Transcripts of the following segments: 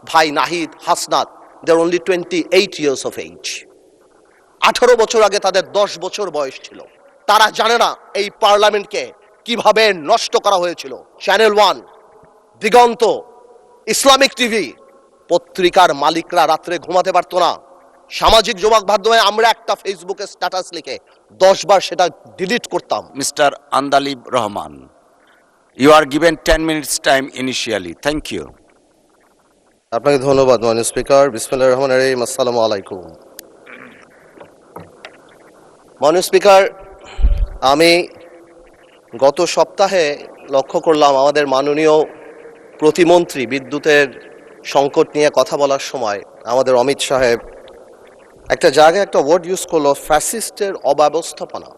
ভাই নাহিদ, হাসনাত, দে আর only 28 years of age। 18 বছর আগে তাদের 10 বছর বয়স ছিল। তারা জানে না এই পার্লামেন্টকে কিভাবে নষ্ট করা হয়েছিল। চ্যানেল 1, দিগন্ত, ইসলামিক টিভি পত্রিকার মালিকরা রাত্রে ঘুমাতে পারতো না। সামাজিক যোগাযোগ মাধ্যমে আমরা একটা ফেসবুকে স্ট্যাটাস লিখে 10 বার সেটা ডিলিট করতাম। Mr. Andalib Rahman, you are given 10 minutes time initially. Thank you. আপনাকে ধন্যবাদ মাননীয় স্পিকার। বিসমিল্লাহির রহমানির রহিম। আসসালামু আলাইকুম। মাননীয় স্পিকার, আমি গত সপ্তাহে লক্ষ্য করলাম আমাদের মাননীয় প্রতিমন্ত্রী বিদ্যুতের সংকট নিয়ে কথা বলার সময় আমাদের অমিত সাহেব একটা জায়গায় একটা ওয়ার্ড ইউজ করলো, ফ্যাসিস্টের অব্যবস্থাপনা।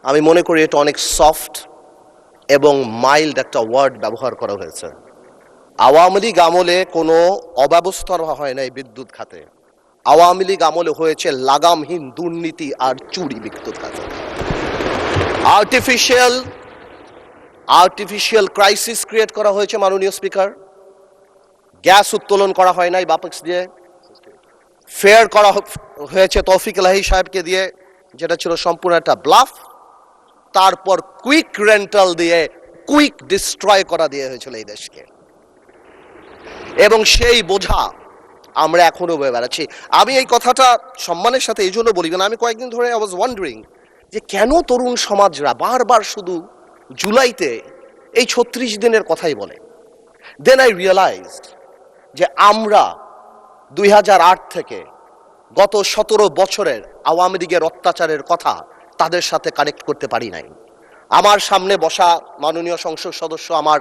আমি মনে করি এটা অনেক সফট এবং মাইল্ড একটা ওয়ার্ড ব্যবহার করা হয়েছে। আওয়ামী লীগ আমলে কোনো অব্যবস্থা হয় নাই বিদ্যুৎ খাতে। আওয়ামী লীগ আমলে হয়েছে লাগামহীন দুর্নীতি আর চুরি বিদ্যুৎ খাতে। আর্টিফিশিয়াল ক্রাইসিস ক্রিয়েট করা হয়েছে মাননীয় স্পিকার। গ্যাস উত্তোলন করা হয় নাই বাপেক্স দিয়ে, ফেয়ার করা হয়েছে তৌফিক এলাহি সাহেবকে দিয়ে, যেটা ছিল সম্পূর্ণ একটা ব্লাফ। তারপর কুইক রেন্টাল দিয়ে কুইক ডিস্ট্রয় করা দিয়ে হয়েছিল এই দেশকে, এবং সেই বোঝা আমরা এখনো বয়ে বেড়াচ্ছি। আমি এই কথাটা সম্মানের সাথে এই জন্য বলি, আমি কয়েকদিন ধরে আই ওয়াজ ওয়ান্ডারিং যে কেন তরুণ সমাজরা বারবার শুধু জুলাইতে এই 36 দিনের কথাই বলে। দেন আই রিয়েলাইজড যে আমরা 2008 থেকে গত 17 বছরের আওয়ামী লীগের অত্যাচারের কথা তাদের সাথে কানেক্ট করতে পারি নাই। আমার সামনে বসা মাননীয় সংসদ সদস্য আমার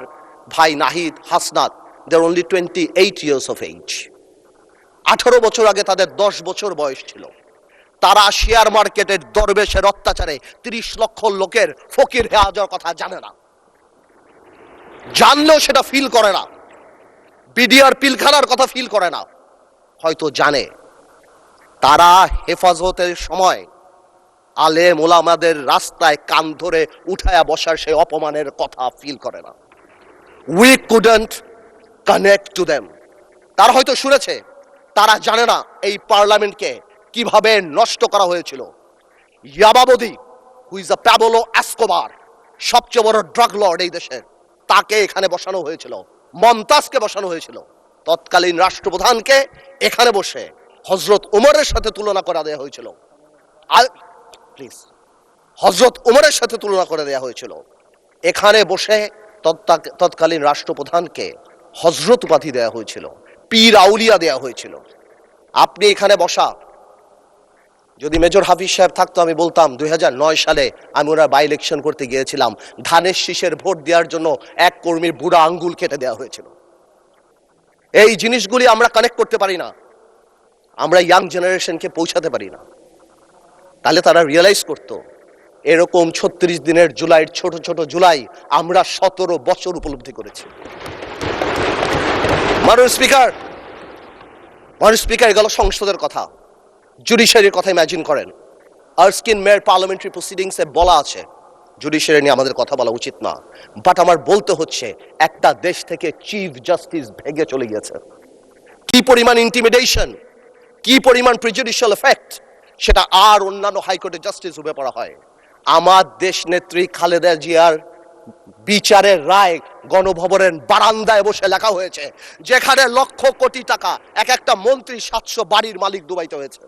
ভাই নাহিদ, হাসনাত, দে আর অনলি 28 years of age। 18 বছর আগে তাদের 10 বছর বয়স ছিল। তারা শেয়ার মার্কেটের দরবেশের অত্যাচারে 30 লক্ষ লোকের ফকির হয়ে যাওয়ার কথা জানে না, জানলেও সেটা ফিল করে না। বিডিআর পিলখানার কথা ফিল করে না, হয়তো জানে। তারা হেফাজতের সময় আলেম ওলামাদের রাস্তায় কান ধরে উঠায়া বসার সেই অপমানের কথা ফিল করে না। We couldn't connect to them. তারা হয়তো শুনেছে, তারা জানে না এই পার্লামেন্টকে কিভাবে নষ্ট করা হয়েছিল। ইয়াবাবদি, who is a Pablo Escobar, সবচেয়ে বড় ড্রাগ লর্ড এই দেশের, তাকে এখানে বসানো হয়েছিল। মমতাজকে বসানো হয়েছিল। তৎকালীন রাষ্ট্রপ্রধানকে এখানে বসে হযরত ওমরের সাথে তুলনা করা দেওয়া হয়েছিল। প্লিজ, হযরত ওমরের সাথে তুলনা করে দেওয়া হয়েছিল। এখানে বসে তৎকালীন রাষ্ট্রপ্রধানকে হযরত উপাধি দেওয়া হয়েছিল, পীর আউলিয়া দেওয়া হয়েছিল। আপনি এখানে বসা, যদি মেজর হাফিজ সাহেব থাকতো আমি বলতাম 2009 সালে আমি ওরা বাই ইলেকশন করতে গিয়েছিলাম, ধানের শীষের ভোট দেওয়ার জন্য এক কর্মীর বুড়া আঙ্গুল কেটে দেওয়া হয়েছিল। এই জিনিসগুলি আমরা কানেক্ট করতে পারি না, আমরা ইয়াং জেনারেশনকে পৌঁছাতে পারি না। তাহলে তারা রিয়েলাইজ করতো এরকম 36 দিনের জুলাইয়ের ছোট ছোট জুলাই আমরা 17 বছর উপলব্ধি করেছি। মাননীয় স্পিকার, গেল সংসদের কথা, জুডিশিয়ারির কথা ইমাজিন করেন। আর্স্কিন মেয়র পার্লামেন্টারি প্রসিডিংসে বলা আছে জুডিশিয়ারি নিয়ে আমাদের কথা বলা উচিত না, বাট আমার বলতে হচ্ছে একটা দেশ থেকে চিফ জাস্টিস ভেগে চলে গিয়েছে। কি পরিমাণ ইন্টিমিডেশন, কি পরিমাণ প্রিজুডিশিয়াল এফেক্ট, সেটা আর অন্যান্য হাইকোর্টের জাস্টিস রূপে পড়া হয়। আমার দেশ নেত্রী খালেদা জিয়ার বিচারের রায় গণভবনের বারান্দায় বসে লেখা হয়েছে, যেখানে লক্ষ কোটি টাকা এক একটা মন্ত্রী 700 বাড়ির মালিক দুবাইতে হয়েছে।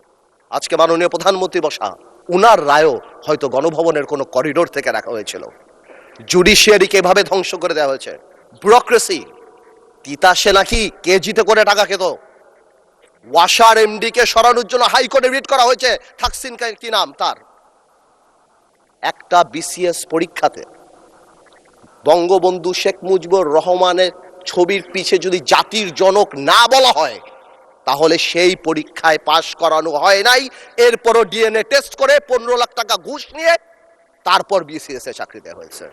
আজকে মাননীয় প্রধানমন্ত্রী বসা, উনার রায়ও হয়তো গণভবনের কোনো করিডোর থেকে রাখা হয়েছিল। জুডিশিয়ারিকে এভাবে ধ্বংস করে দেওয়া হয়েছে। ব্যুরোক্রেসি, তিতাসে নাকি কেজিতে করে টাকা খেত। ওয়াসার এমডি কে সরানোর জন্য হাইকোর্টে রিট করা হয়েছে। থাকসিন কি নাম তার, একটা বিসিএস পরীক্ষাতে বঙ্গবন্ধু শেখ মুজিবুর রহমানের ছবির পিছে যদি জাতির জনক না বলা হয়, তাহলে সেই পরীক্ষায় পাশ করানো হয় নাই। এরপরও ডিএনএ টেস্ট করে 15 লাখ টাকা ঘুষ নিয়ে তারপর বিসিএস এ চাকরি দেওয়া হয়েছে।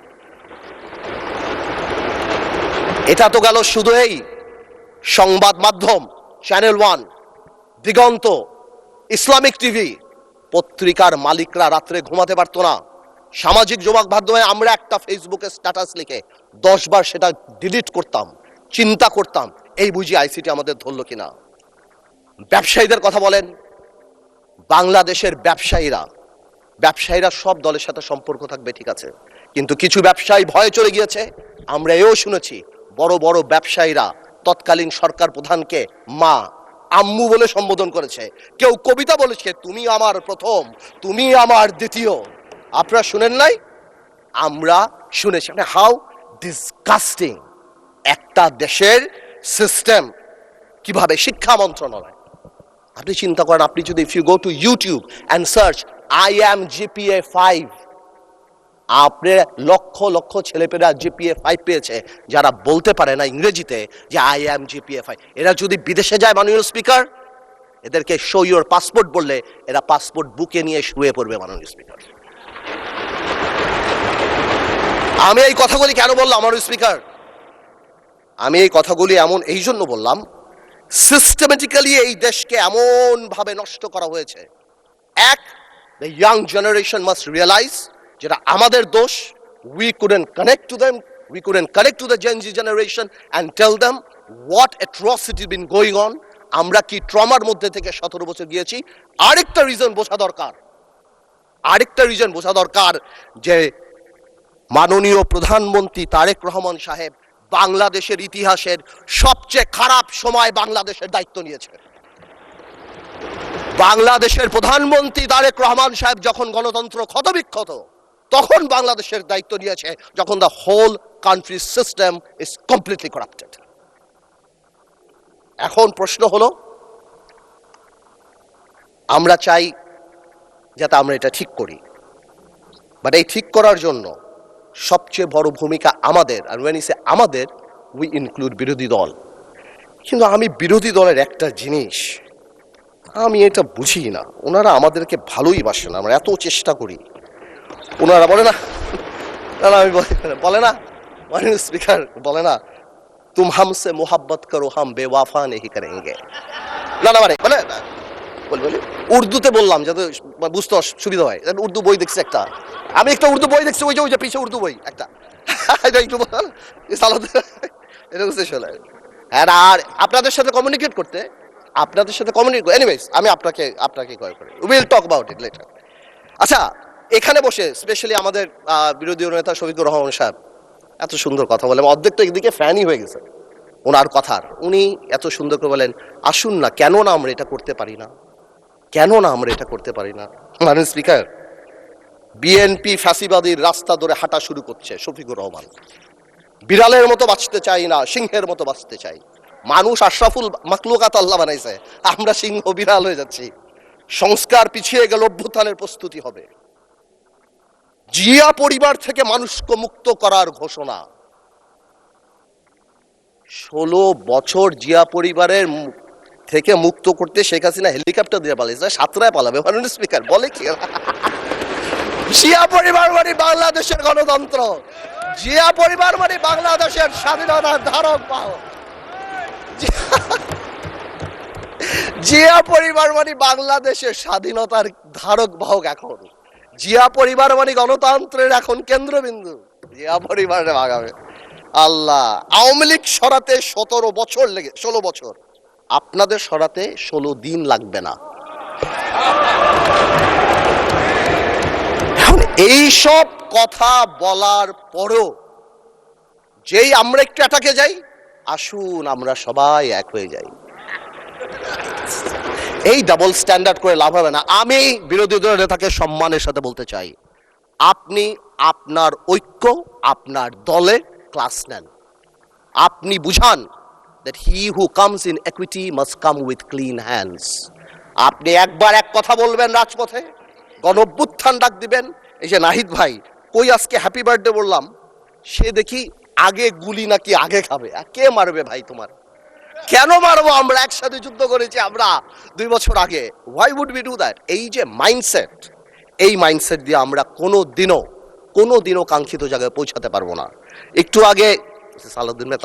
এটা তো গেল শুধু এই সংবাদ মাধ্যম, চ্যানেল 1, দিগন্ত, ইসলামিক টিভি পত্রিকার মালিকরা রাত্রে ঘুমাতে পারতো না। সামাজিক যোগাযোগ মাধ্যমে আমরা একটা ফেসবুকে স্ট্যাটাস লিখে 10 বার সেটা ডিলিট করতাম। চিন্তা করতাম এই বুঝি আইসিটি আমাদের ধরল কিনা। ব্যবসায়ীদের কথা বলেন, বাংলাদেশের ব্যবসায়ীরা সব দলের সাথে সম্পর্ক থাকবে, ঠিক আছে, কিন্তু কিছু ব্যবসায়ী ভয়ে চলে গিয়েছে। আমরা এও শুনেছি বড় বড় ব্যবসায়ীরা তৎকালীন সরকার প্রধানকে মা, আম্মু বলে সম্বোধন করেছে। কেউ কবিতা বলেছে, তুমি আমার প্রথম, তুমি আমার দ্বিতীয়। আপনারা শুনেন নাই? আমরা শুনেছি। হাউ ডিসগাস্টিং একটা দেশের সিস্টেম, কিভাবে শিক্ষা মন্ত্রণালয়। আপনি চিন্তা করেন, আপনি যদি if you go to YouTube and search I am GPA 5, আপনি লক্ষ লক্ষ ছেলেপেলেরা জিপিএ 5 পেয়েছে যারা বলতে পারে না ইংরেজিতে যে আই অ্যাম জিপিএ 5। এরা যদি বিদেশে যায় মাননীয় স্পিকার, এদেরকে শো ইউর পাসপোর্ট বললে এরা পাসপোর্ট বুকে নিয়ে শুয়ে পড়বে মাননীয় স্পিকার। আমি এই কথাগুলি কেন বললাম মাননীয় স্পিকার? আমি এই কথাগুলি এই জন্য বললাম, সিস্টেমেটিক্যালি এই দেশকে এমন ভাবে নষ্ট করা হয়েছে। এক, the young generation must realise যেটা আমাদের দোষ। We couldn't connect to them, we couldn't connect to the Gen Z generation and tell them what atrocity been going on. আমরা কি ট্রমার মধ্যে থেকে 17 বছর গিয়েছি। আরেকটা রিজন বোঝা দরকার যে মাননীয় প্রধানমন্ত্রী তারেক রহমান সাহেব বাংলাদেশের ইতিহাসের সবচেয়ে খারাপ সময় বাংলাদেশের দায়িত্ব নিয়েছে। বাংলাদেশের প্রধানমন্ত্রী তারেক রহমান সাহেব যখন গণতন্ত্র ক্ষতবিক্ষত, তখন বাংলাদেশের দায়িত্ব নিয়েছে, যখন the whole country system is completely corrupted. এখন প্রশ্ন হলো, আমরা চাই যাতে আমরা এটা ঠিক করি, বাট এই ঠিক করার জন্য সবচেয়ে বড় ভূমিকা আমাদের। আর when I say আমাদের, উই ইনক্লুড বিরোধী দল। কিন্তু আমি বিরোধী দলের একটা জিনিস আমি এটা বুঝি না, ওনারা আমাদেরকে ভালোই বাসে না, আমরা এত চেষ্টা করি। ওনারা বলে না, আমি বলে না মাননীয় স্পিকার, বলে না তুম হামসে মোহাব্বত করো হাম বেওয়াফা নেহি করেঙ্গে। বলে বলে উর্দুতে বললাম যাতে বুঝতে সুবিধা হয়। উর্দু বই দেখছি একটা, আমি একটা উর্দু বই দেখছি, ওই যে পিছিয়ে উর্দু বই একটা, একটু আর আপনাদের সাথে কমিউনিকেট করতে, এনিওয়েজ আমি আপনাকে কল করি, will talk about it later. আচ্ছা, এখানে বসে স্পেশালি আমাদের বিরোধী নেতা শফিকুর রহমান সাহেব এত সুন্দর কথা বলে, অর্ধেক তো একদিকে ফ্যানই হয়ে গেছে ওনার কথার। উনি এত সুন্দর করে বলেন, আসুন না, কেন না আমরা এটা করতে পারি না, মাননীয় স্পিকার, বিএনপি ফ্যাসিবাদীর রাস্তা ধরে হাঁটা শুরু করছে শফিকুর রহমান। বিড়ালের মতো বাঁচতে চাই না, সিংহের মতো বাঁচতে চাই। মানুষ আশরাফুল মাখলুকাত আল্লাহ বানাইছে, আমরা সিংহ বিড়াল হয়ে যাচ্ছি। সংস্কার পিছিয়ে গেল, অভ্যুত্থানের প্রস্তুতি হবে। জিয়া পরিবার থেকে মানুষকে মুক্ত করার ঘোষণা। 16 বছর জিয়া পরিবারের থেকে মুক্ত করতে শেখ হাসিনা হেলিকপ্টার দিয়ে পালিয়েছে, সাতরায় পালাবে মাননীয় স্পিকার। বলে কি জিয়া পরিবার মানে বাংলাদেশের গণতন্ত্র, জিয়া পরিবার মানে বাংলাদেশের স্বাধীনতার ধারক বাহক, জিয়া পরিবার মানে বাংলাদেশের স্বাধীনতার ধারক বাহক। এখন জিয়া পরিবার মানে গণতন্ত্রের এখন কেন্দ্রবিন্দু। জিয়া পরিবারে ভাগাবে আল্লাহ। আওয়ামী লীগ সরাতে 16 বছর, আপনাদের সরাতে 16 দিন লাগবে না। এই সব কথা বলার পরও যেই আমরা একটু অ্যাটাকে যাই, আসুন আমরা সবাই এক হয়ে যাই, এই ডাবল স্ট্যান্ডার্ড করে লাভ হবে না। আমি বিরোধী দলের নেতাকে সম্মানের সাথে বলতে চাই, আপনি আপনার ঐক্য, আপনার দলে ক্লাস নেন। আপনি বুঝান that he who comes in equity must come with clean hands. আপনি একবার এক কথা বলবেন রাজপথে, গণঅভ্যুত্থান ডাক দিবেন। এই যে নাহিদ ভাই কই আজকে হ্যাপি বার্থডে বললাম, সে দেখি আগে গুলি নাকি আগে খাবে। কে মারবে ভাই তোমার? কেন মারবো? আমরা একসাথে যুদ্ধ করেছি আমরা 2 বছর আগে। why would we do that? এই যে মাইন্ডসেট, এই মাইন্ডসেট দিয়ে আমরা কোনোদিনও কাঙ্ক্ষিত জায়গায় পৌঁছাতে পারবো না। একটু আগে সালাউদ্দিন ভাই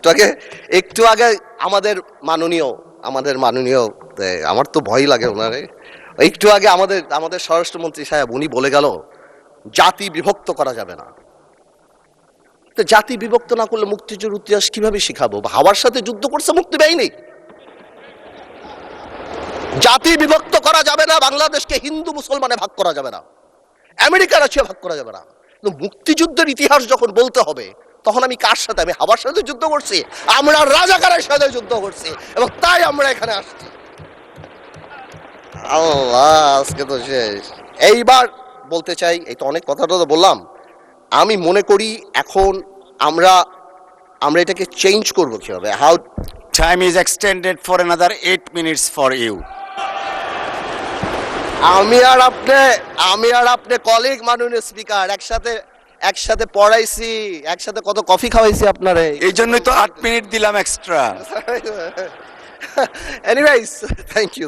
তাকায়, একটু আগে আমাদের মাননীয় আমার তো ভয় লাগে ওনারে, একটু আগে আমাদের স্বরাষ্ট্রমন্ত্রী সাহেব উনি বলে গেল জাতি বিভক্ত করা যাবে না। তো জাতি বিভক্ত না করলে মুক্তিযুদ্ধের ইতিহাস কিভাবে শিখাবো? হাওয়ার সাথে যুদ্ধ করছে মুক্তি বাহিনী। জাতি বিভক্ত করা যাবে না, বাংলাদেশকে হিন্দু মুসলমানে ভাগ করা যাবে না, আমেরিকা রাশিয়া ভাগ করা যাবে না। কিন্তু মুক্তিযুদ্ধের ইতিহাস যখন বলতে হবে, তখন আমি কার সাথে? আমি হাওয়ার সাথে যুদ্ধ করছি, আমরা রাজাকারের সাথে যুদ্ধ করছি, এবং তাই আমরা এখানে আসছি। আল্লাহ, আজকে তো শেষ। এইবার বলতে চাই, এই তো অনেক কথাটা তো বললাম, আমি মনে করি এখন আমরা আমরা এটাকে চেঞ্জ করবো কিভাবে? How Time is extended for another 8 minutes for you. আমি আর আপনি কলিগ, মাননীয় স্পিকার, একসাথে পড়াইছি, একসাথে কত কফি খাওয়াইছি আপনারে। এই জন্যই তো 8 মিনিট দিলাম extra. Anyways, thank you,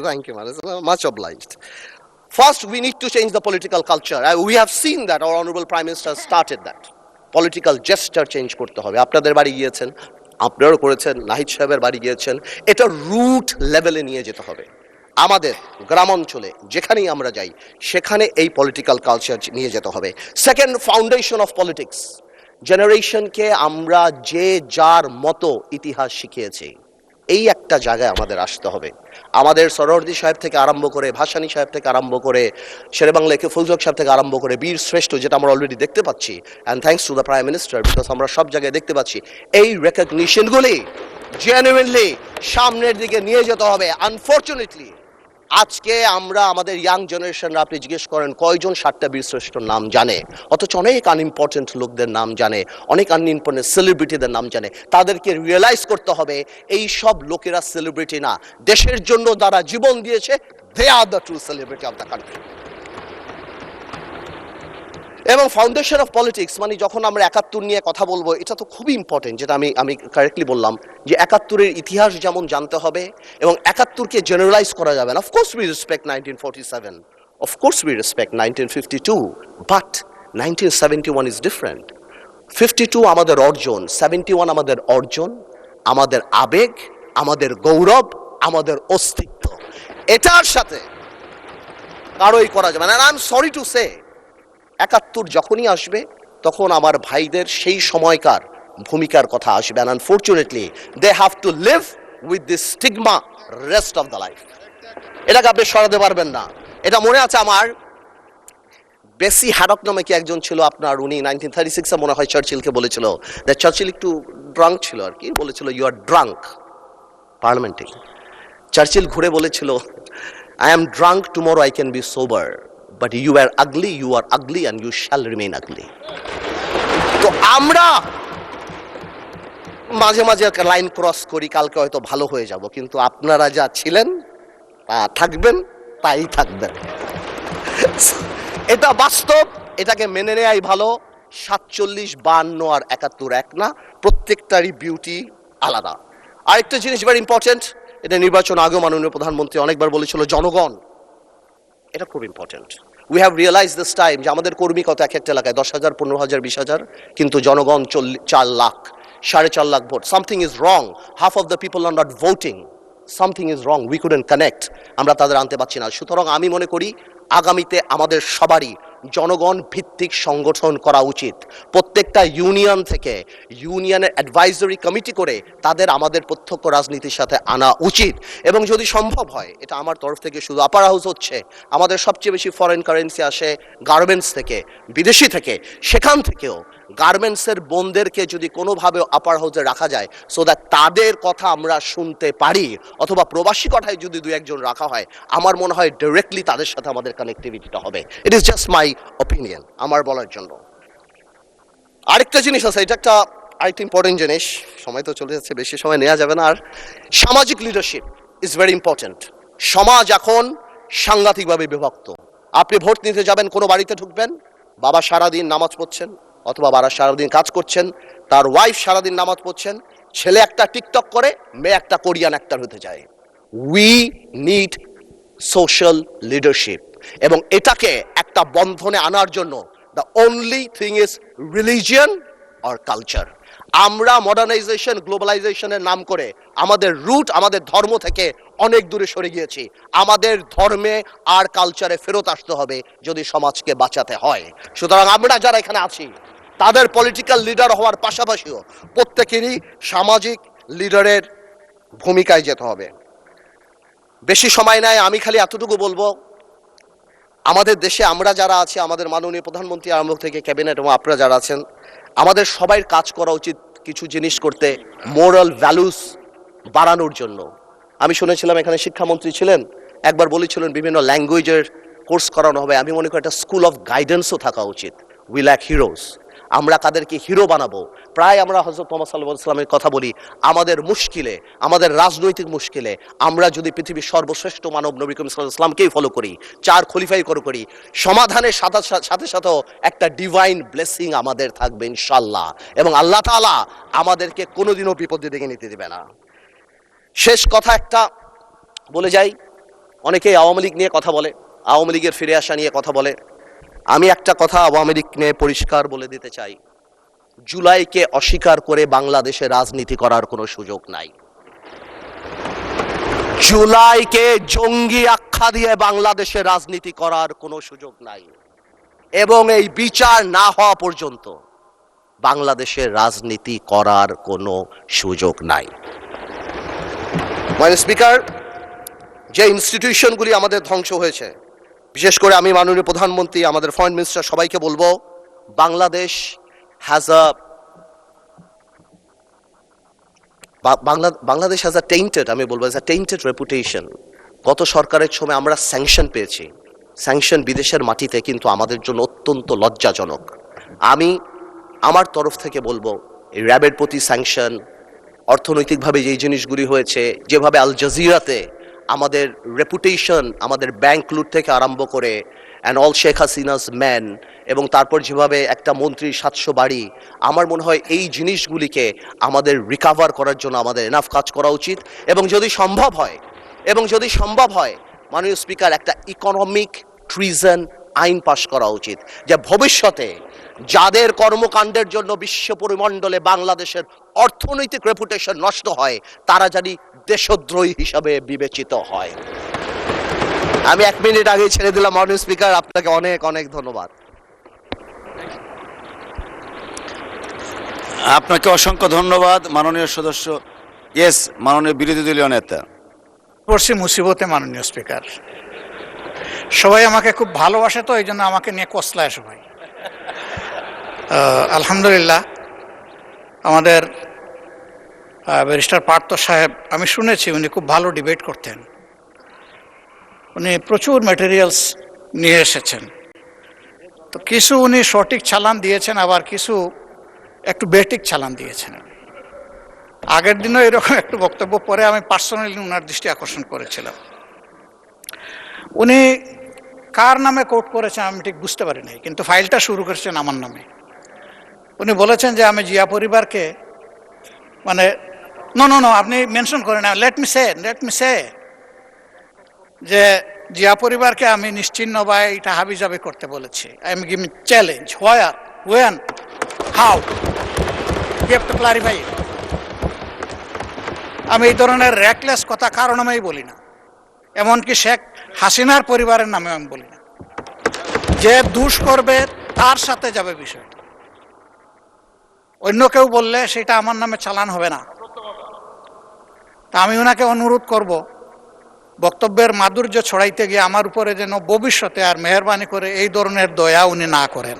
much obliged. First, we need to change the political culture. We have seen that our honorable Prime Minister started that. Political gesture change করতে হবে। আপনাদের বাড়ি গিয়েছেন, আপনারাও করেছেন, নাহিদ সাহেবের বাড়ি গিয়েছেন। এটা রুট লেভেলে নিয়ে যেতে হবে। আমাদের গ্রামাঞ্চলে যেখানেই আমরা যাই, সেখানে এই পলিটিক্যাল কালচার নিয়ে যেতে হবে। Second, foundation of politics. জেনারেশনকে আমরা যে যার মতো ইতিহাস শিখিয়েছি, এই একটা জায়গায় আমাদের আসতে হবে। আমাদের সরোয়ার্দী সাহেব থেকে আরম্ভ করে, ভাসানী সাহেব থেকে আরম্ভ করে, শেরেবাংলা একে ফুলজক সাহেব থেকে আরম্ভ করে, বীর শ্রেষ্ঠ, যেটা আমরা অলরেডি দেখতে পাচ্ছি, and thanks to the prime minister, because আমরা সব জায়গায় দেখতে পাচ্ছি, এই রেকগনিশনগুলি জেনুইনলি সামনের দিকে নিয়ে যেতে হবে। আনফর্চুনেটলি আজকে আমরা আমাদের ইয়াং জেনারেশনরা, আপনি জিজ্ঞেস করেন কয়জন 7টা বীরশ্রেষ্ঠর নাম জানে, অথচ অনেক আনইম্পর্টেন্ট লোকদের নাম জানে, অনেক আনইম্পর্টেন্ট সেলিব্রিটিদের নাম জানে। তাদেরকে রিয়েলাইজ করতে হবে, এই সব লোকেরা সেলিব্রিটি না, দেশের জন্য যারা জীবন দিয়েছে, they are the true celebrity of the country. এবং ফাউন্ডেশন অফ পলিটিক্স মানে যখন আমরা 71 নিয়ে কথা বলবো, এটা তো খুবই ইম্পর্টেন্ট, যেটা আমি কারেক্টলি বললাম, যে 71-এর ইতিহাস যেমন জানতে হবে, এবং 71-কে জেনারেলাইজ করা যাবে না। Of course we respect 1947, of course we respect 1952, but 1971 is different. 52 আমাদের অর্জন, 71 আমাদের অর্জন, আমাদের আবেগ, আমাদের গৌরব, আমাদের অস্তিত্ব। এটার সাথে কারোই করা যাবে না। I am sorry to say, 71 যখনই আসবে, তখন আমার ভাইদের সেই সময়কার ভূমিকার কথা আসবে, and unfortunately they have to live with this stigma rest of the life. এটাকে আপনি সরাতে পারবেন না। এটা মনে আছে আমার, বেসি হ্যাডক নামে কি একজন ছিল আপনার, উনি 1936-এ মনে হয় চার্চিলকে বলেছিল, চার্চিল একটু ড্রাঙ্ক ছিল আর কি, বলেছিল ইউ আর ড্রাঙ্ক পার্লামেন্টে। চার্চিল ঘুরে বলেছিল, I am drunk, tomorrow I can be sober, but you are ugly and you shall remain ugly. তো আমরা মাঝে মাঝে লাইন ক্রস করি, কালকে হয়তো ভালো হয়ে যাব, কিন্তু আপনারা যা ছিলেন তা থাকবেন, তাই থাকবেন। এটা বাস্তব, এটাকে মেনে নেয়াই ভালো। 47, 52 আর 71 এক না, প্রত্যেকটারই বিউটি আলাদা। আরেকটা জিনিস ভেরি ইম্পর্টেন্ট, এটা নির্বাচন আগেও মাননীয় প্রধানমন্ত্রী অনেকবার বলেছিল, জনগণ। এটা খুব important. We have realise this time যে আমাদের কর্মী কত এক একটা এলাকায় 10,000, 15,000, 20,000, কিন্তু জনগণ 4 lakh, 4.5 lakh vote. Something is wrong, half of the people are not voting, something is wrong, we couldn't connect, আমরা তাদের আনতে পারছি না। সুতরাং আমি মনে করি আগামীতে আমাদের সবারই জনগণ ভিত্তিক সংগঠন করা উচিত। প্রত্যেকটা ইউনিয়ন থেকে ইউনিয়নের অ্যাডভাইজরি কমিটি করে তাদের আমাদের প্রত্যক্ষ রাজনীতির সাথে আনা উচিত। এবং যদি সম্ভব হয়, এটা আমার তরফ থেকে শুধু, আপার হাউস হচ্ছে, আমাদের সবচেয়ে বেশি ফরেন কারেন্সি আসে গার্মেন্টস থেকে, বিদেশি থেকে, সেখান থেকেও গার্মেন্টসের বোনদেরকে যদি কোনোভাবে আপার হাউসে রাখা যায়, সো দ্যাট তাদের কথা আমরা শুনতে পারি, অথবা প্রবাসী কথায় যদি 2-1 জন রাখা হয়, আমার মনে হয় ডিরেক্টলি তাদের সাথে আমাদের কানেক্টিভিটিটা হবে। It is just my opinion, আমার বলার জন্য। আরেকটা জিনিস আছে, এটা আরেকটা ইম্পর্টেন্ট জিনিস, সময় তো চলে যাচ্ছে, বেশি সময় নেওয়া যাবে না আর। সামাজিক লিডারশিপ ইজ ভেরি ইম্পর্টেন্ট। সমাজ এখন সাংঘাতিকভাবে বিভক্ত। আপনি ভোট নিতে যাবেন, কোনো বাড়িতে ঢুকবেন, বাবা সারাদিন নামাজ পড়ছেন, অথবা বাবা সারাদিন কাজ করছেন, তার ওয়াইফ সারাদিন নামাজ পড়ছেন, ছেলে একটা টিকটক করে, মেয়ে একটা কোরিয়ান অ্যাক্টর হতে যায়। উই নিড সোশ্যাল লিডারশিপ, এবং এটাকে একটা বন্ধনে আনার জন্য the only thing is religion or culture. আমরা মডার্নাইজেশন, গ্লোবালাইজেশনের নাম করে আমাদের রুট, আমাদের ধর্ম থেকে অনেক দূরে সরে গিয়েছি। আমাদের ধর্মে আর কালচারে ফেরত আসতে হবে যদি সমাজকে বাঁচাতে হয়। সুতরাং আমরা যারা এখানে আছি, তাদের পলিটিক্যাল লিডার হওয়ার পাশাপাশিও প্রত্যেকেরই সামাজিক লিডারের ভূমিকায় যেতে হবে। বেশি সময় নাই, আমি খালি এতটুকু বলবো, আমাদের দেশে আমরা যারা আছি, আমাদের মাননীয় প্রধানমন্ত্রী আরম্ভ থেকে ক্যাবিনেট এবং আপনারা যারা আছেন, আমাদের সবাই কাজ করা উচিত কিছু জিনিস করতে, মোরাল ভ্যালুস বাড়ানোর জন্য। আমি শুনেছিলাম এখানে শিক্ষামন্ত্রী ছিলেন, একবার বলেছিলেন বিভিন্ন ল্যাঙ্গুয়েজের কোর্স করানো হবে। আমি মনে করি একটা স্কুল অফ গাইডেন্সও থাকা উচিত। We lack heroes. আমরা কাদেরকে হিরো বানাবো? প্রায় আমরা হযরত মুহাম্মদ সাল্লাল্লাহু আলাইহি ওয়াসাল্লামের কথা বলি, আমাদের মুশকিলে, আমাদের রাজনৈতিক মুশকিলে আমরা যদি পৃথিবীর সর্বশ্রেষ্ঠ মানব নবী করিম সাল্লাল্লাহু আলাইহি ওয়াসাল্লামকেই ফলো করি, 4 খলিফাই করি, সমাধানের সাথে সাথেও একটা ডিভাইন ব্লেসিং আমাদের থাকবে ইনশাআল্লাহ, এবং আল্লাহ তাআলা আমাদেরকে কোনোদিনও বিপদে ডেকে নিতে দেবে না। শেষ কথা একটা বলে যাই, অনেকেই আওয়ামী লীগ নিয়ে কথা বলে, আওয়ামী লীগের ফিরে আসা নিয়ে কথা বলে। আমি একটা কথা আওয়ামী লীগ নিয়ে পরিষ্কার বলে দিতে চাই, জুলাইকে অস্বীকার করে বাংলাদেশে রাজনীতি করার কোনো সুযোগ নাই। জুলাইকে জঙ্গি আখ্যা দিয়ে বাংলাদেশে রাজনীতি করার কোনো সুযোগ নাই, এবং এই বিচার না হওয়া পর্যন্ত বাংলাদেশে রাজনীতি করার কোনো সুযোগ নাই। মাননীয় স্পিকার, যে ইনস্টিটিউশনগুলি আমাদের ধ্বংস হয়েছে, বিশেষ করে আমি মাননীয় প্রধানমন্ত্রী, আমাদের ফরেন মিনিস্টার সবাইকে বলবো, বাংলাদেশ হ্যাজ আ টেইন্টেড, আমি বলবো এজ আ টেইন্টেড রেপুটেশন। গত সরকারের সময় আমরা স্যাংশন পেয়েছি, স্যাংশন বিদেশের মাটিতে, কিন্তু আমাদের জন্য অত্যন্ত লজ্জাজনক। আমি আমার তরফ থেকে বলবো, এই র্যাবের প্রতি স্যাংশন, অর্থনৈতিকভাবে যেই জিনিসগুলি হয়েছে, যেভাবে আল জাজিরাতে আমাদের রেপুটেশন, আমাদের ব্যাংক লুট থেকে আরম্ভ করে and all Sheikh Hasina's man, এবং তারপর যেভাবে একটা মন্ত্রীর 700 বাড়ি, আমার মনে হয় এই জিনিসগুলিকে আমাদের রিকাভার করার জন্য আমাদের এনাফ কাজ করা উচিত। এবং যদি সম্ভব হয় মাননীয় স্পিকার, একটা ইকোনমিক ট্রিজন আইন পাশ করা উচিত, যে ভবিষ্যতে যাদের কর্মকাণ্ডের জন্য বিশ্ব পরিমণ্ডলে বাংলাদেশের অর্থনৈতিক রেপুটেশন নষ্ট হয়, তারা জানি দেশদ্রোহী হিসাবে বিবেচিত হয়। আমি 1 মিনিট আগেই ছেড়ে দিলাম মাননীয় স্পিকার, আপনাকে অনেক অনেক ধন্যবাদ। আপনাকে অসংখ্য ধন্যবাদ মাননীয় সদস্য। ইয়েস, মাননীয় বিরোধী দলীয় নেতা। পড়ছি মুসিবতে মাননীয় স্পিকার, সবাই আমাকে খুব ভালোবাসে, তো এই জন্য আমাকে নিয়ে কসলায় সবাই। আলহামদুলিল্লাহ, আমাদের ব্যারিস্টার পার্থ সাহেব, আমি শুনেছি উনি খুব ভালো ডিবেট করতেন, উনি প্রচুর ম্যাটেরিয়ালস নিয়ে এসেছেন। তো কিছু উনি সঠিক চালান দিয়েছেন, আবার কিছু একটু বেঠিক চালান দিয়েছেন। আগের দিনও এরকম একটু বক্তব্য পরে আমি পার্সোনালি ওনার দৃষ্টি আকর্ষণ করেছিলাম। উনি কার নামে কোর্ট করেছেন আমি ঠিক বুঝতে পারি নাই, কিন্তু ফাইলটা শুরু করেছেন আমার নামে। উনি বলেছেন যে আমি জিয়া পরিবারকে, মানে নো আপনি মেনশন করেন না, লেট মি সে যে জিয়া পরিবারকে আমি নিশ্চিহ্ন বা এটা হাবিজাবি করতে বলেছি। I am giving challenge, where, when, how, you have to clarify. আমি এই ধরনের র্যাকলেস কথা কারো নামেই বলি না, এমনকি শেখ হাসিনার পরিবারের নামে আমি বলি না। যে দুষ করবে তার সাথে যাবে বিষয়টা, অন্য কেউ বললে সেটা আমার নামে চালান হবে না। তা আমি ওনাকে অনুরোধ করব, বক্তব্যের মাধুর্য ছড়াইতে গিয়ে আমার উপরে যেন ভবিষ্যতে আর মেহরবানি করে এই ধরনের দয়া উনি না করেন।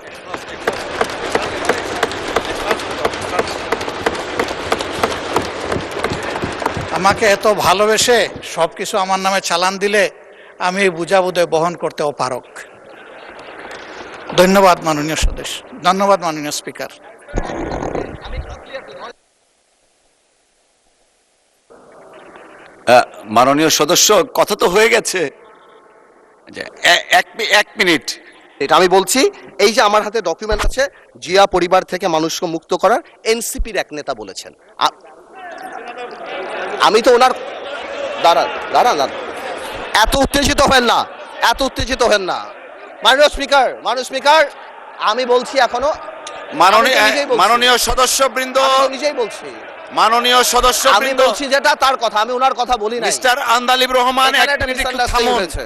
আমাকে এত ভালোবেসে সব কিছু আমার নামে চালান দিলে আমি এই বুঝাবুঝে বহন করতে অপারগ। ধন্যবাদ মাননীয় সদস্য, ধন্যবাদ মাননীয় স্পিকার। মাননীয় সদস্য, কথা তো হয়ে গেছে। এক মিনিট, এটা আমি বলছি, এই যে আমার হাতে ডকুমেন্ট আছে, জিয়া পরিবার থেকে মানুষকে মুক্ত করার এনসিপির এক নেতা বলেছেন। আমি তো ওনার দাঁড়ান, এত উত্তেজিত হেন না মাননীয় স্পিকার, আমি বলছি এখনো, মাননীয় সদস্যবৃন্দ, নিজেই বলছি, মাননীয় আমি সদস্যবৃন্দ, বলছি যেটা তার কথা, আমি ওনার কথা বলি না। মিস্টার আন্দালিব রহমান, এখানে একটা misunderstanding হয়েছে।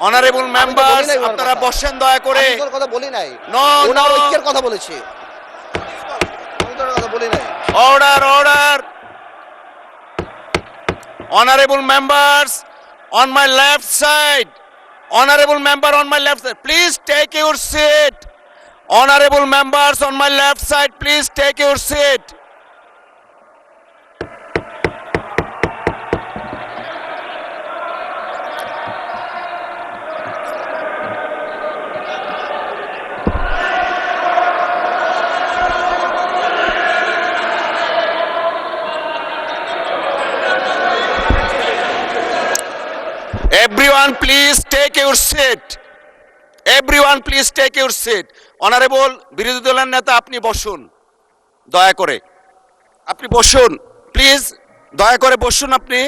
অনারেবল মেম্বার্স বলি নাই ওনার আপনারা কথা। বসেন দয়া করে। আমি তোর কথা বলি নাই, No, ওনার no. ঐক্যের কথা বলেছি, আমি তোর কথা বলি নাই। Order, order. Honorable members on my left side. Honorable member on my left side, please take your seat. Honorable members on my left side, please take your seat. Everyone please take your seat. Everyone please take your seat. Honorable বিরোধী দলের নেতা আপনি বসুন দয়া করে, আপনি বসুন please, দয়া করে বসুন আপনি।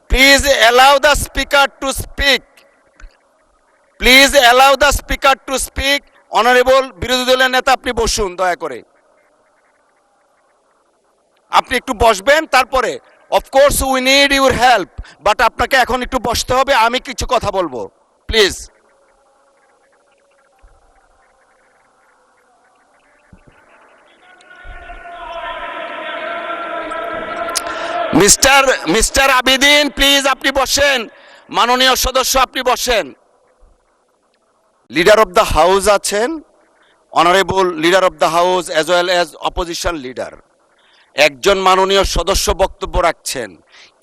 Please allow the speaker to speak. Please allow the speaker to speak. Honorable বিরোধী দলের নেতা আপনি বসুন দয়া করে, আপনি একটু বসবেন তারপরে। Of course we need your help, but আপনাকে এখন একটু বসতে হবে, আমি কিছু কথা বলবো প্লিজ। মিস্টার আবিদিন প্লিজ আপনি বসেন, মাননীয় সদস্য আপনি বসেন। লিডার অফ দ্য হাউস আছেন, honourable leader of the house as well as opposition leader. একজন মাননীয় সদস্য বক্তব্য রাখছেন,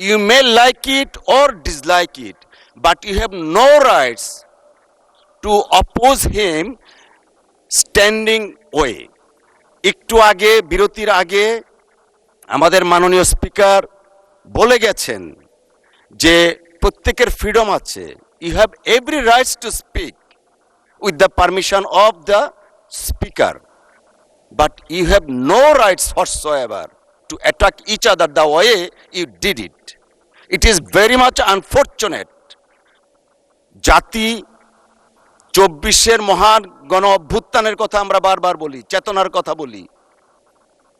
you may like it or dislike it, but you have no rights to oppose him standing way. একটু আগে বিরতির আগে আমাদের মাননীয় স্পিকার বলে গেছেন যে প্রত্যেকের ফ্রিডম আছে, you have every rights to speak with the permission of the speaker, but you have no rights whatsoever to attack each other the way you did it. It is very much unfortunate. জাতি 24-এর মহান গণ অভ্যুত্থানের কথা আমরা বারবার বলি, চেতনার কথা বলি,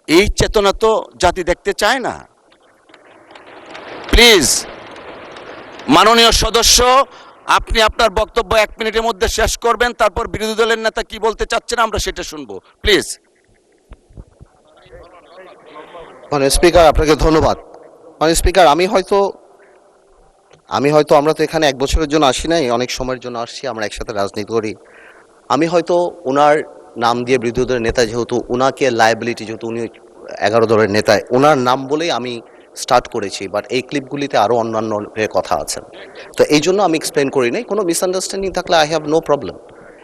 এই চেতনা তো জাতি দেখতে চায় না। প্লিজ মাননীয় সদস্য আপনি আপনার বক্তব্য 1 মিনিটের মধ্যে শেষ করবেন, তারপর বিরোধী দলের নেতা কি বলতে চাচ্ছেন আমরা সেটা শুনবো প্লিজ। মানে স্পিকার আপনাকে ধন্যবাদ। মানে স্পিকার আমি হয়তো আমরা তো এখানে 1 বছরের জন্য আসি নাই, অনেক সময়ের জন্য আসছি, আমরা একসাথে রাজনীতি করি। আমি হয়তো ওনার নাম দিয়ে বিরোধী দলের নেতা, যেহেতু ওনাকে লায়াবিলিটি, যেহেতু উনি 11 দলের নেতা, ওনার নাম বলেই আমি স্টার্ট করেছি, বাট এই ক্লিপগুলিতে আরও অন্যান্য কথা আছেন, তো এই জন্য আমি এক্সপ্লেন করি নাই। কোনো মিসআন্ডারস্ট্যান্ডিং থাকলে আই হ্যাভ নো প্রবলেম,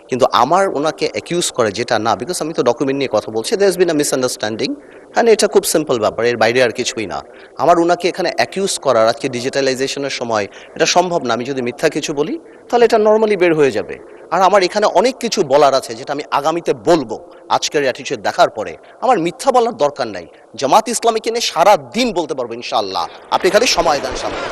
কিন্তু আমার ওনাকে অ্যাকিউজ করে যেটা না, বিকজ আমি তো ডকুমেন্ট নিয়ে কথা বলছি, there has been a misunderstanding, হ্যাঁ এটা খুব সিম্পল ব্যাপার, এর বাইরে আর কিছুই না। আমার ওনাকে এখানে অ্যাকিউজ করার, আজকে ডিজিটালাইজেশনের সময় এটা সম্ভব না, আমি যদি মিথ্যা কিছু বলি তাহলে এটা নর্মালি বের হয়ে যাবে। আর আমার এখানে অনেক কিছু বলার আছে যেটা আমি আগামীতে বলবো, আজকের অ্যাটিটিউড দেখার পরে আমার মিথ্যা বলার দরকার নাই। জামাত ইসলামীকে নিয়ে সারা দিন বলতে পারবো ইনশাআল্লাহ, আপনি খালি সময় দেন সামনে।